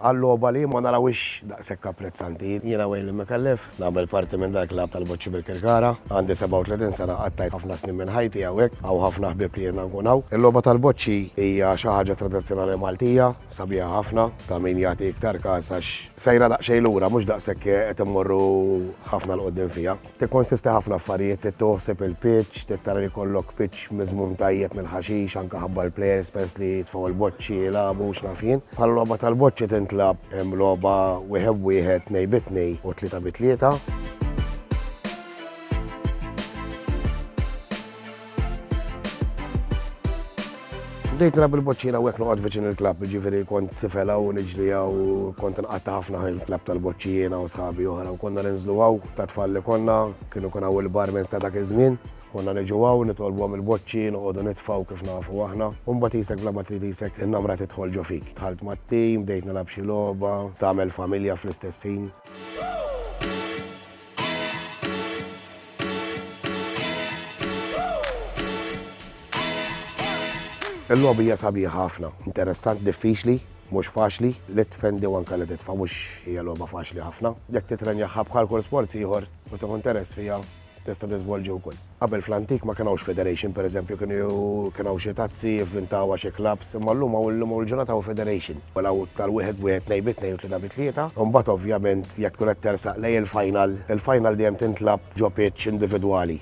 għall-logħba li ma narawix daqshekk apprezzanti. Jiena Wejli Mekellef, nagħmel parti minn dal-klabb tal-Boċċi bil-Kirkara, għandi 37 sena qattajt ħafna snin minn ħajti hawnhekk, hawn ħafna ħbieb li jiena nkun hawn. Il-logħba tal-Boċċi hija xi ħaġa tradizzjonali Maltija, sabiħa ħafna, ta' min jagħti iktar każ għax sejra daqsxejn lura mhux daqshekk qed immorru ħafna l qudiem fiha. Tikkonsisti ħafna affarijiet, toħseb il-pitch, tittara li jkollok pitch miżmum tajjeb mill-ħaxix anke ħabba l-plejers spess li jitfgħu l-boċċi jilagħbu x'nafin. Bħal logħba tal-boċċi tintlab hemm logħba wieħed wieħed, tnej bitnej u tlieta bitlieta. Bdejt nilagħab il-boċċina u hekk noqgħod viċin il-klabb, jiġifieri kont tifel hawn u niġri u kont inqatta ħafna il-klabb tal-boċċi jiena u sħabi oħra u konna ninżlu hawn ta' tfal li konna, kienu kun hawn il-barmens ta' dak iż-żmien. Konna niġu hawn nitolbuhom il-boċċi, noqogħdu nitfgħu kif nafu aħna. U mbagħad isek bla ma trid isek in-namra tidħol ġo fik. Dħalt mat-tim, bdejt nilagħab xi logħba, tagħmel familja fl-istess ħin. Il-logħba hija sabiħa ħafna, interessant, diffiċli, mhux faċli, li tfendi u anke li titfa' mhux hija logħba faċli ħafna. Jekk titrenjaħħa bħal kull sport ieħor u tieħu interess fiha tista' tiżvolġi wkoll. Qabel fl-antik ma kienx federation pereżempju, kienu xi tazzi jivvintawha xi clubs, imma llum hawn il-ġurnata hawn federation. Walaw tal-wieħed wieħed tnej bitnej u tlieta bitlieta. Imbagħad ovvjament jekk tkun qed tersaq lejn il-final dejjem tintlab ġo pitch individwali.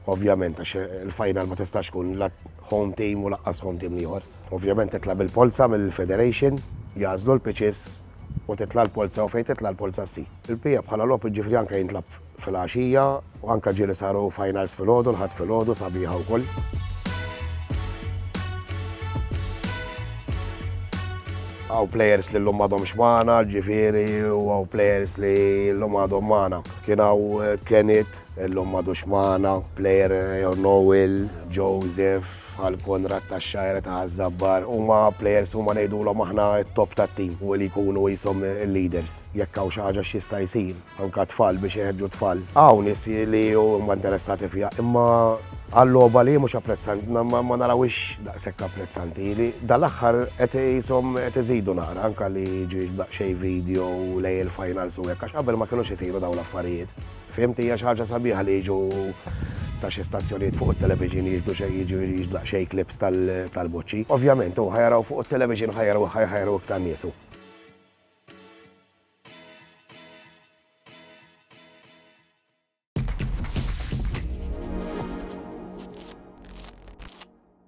Ovvjament għax il-final ma tistax tkun la home team u laqqas home team ieħor. Ovvjament titlab il-polza mill-federation, jażlu l-pitches u titla l-polza u fejn titla l-polza s-sit. Il-pija bħala logħba ġifri anke jintlab fil-għaxija u anke ġieli saru finals fil-ħodu, l-ħadd fil-ħodu sabiħa wkoll. Għaw players li l-lum għadhom xmana, ġifieri, u għaw players li l-lum għadhom mana. Kien għaw Kenneth, l-lum għadu xmana, player Noel, Joseph, għal-Konrad ta' xajra ta' Zabbar, huma players huma ngħidulhom aħna t-top tat-tim u li jkunu jisom il-leaders. Jekk hawn xi ħaġa x'jista' jsir, anke tfal biex jeħerġu tfal. Hawn nies li huma interessati fiha, imma għall-logħba li mhux apprezzanti, ma narawix daqshekk apprezzanti li dal-aħħar qed jisom qed iżidu nara anke li jiġu daqsxejn video lejn il-finals u hekk għax qabel ma kinux isiru dawn l-affarijiet. Fimt hija xi ħaġa sabiħa li jiġu ta' xi stazzjonijiet fuq it-television jiġbdu daqsxejn clips tal-boċċi. Ovvjament hu ħajaraw fuq it-television ħajaraw iktar niesu.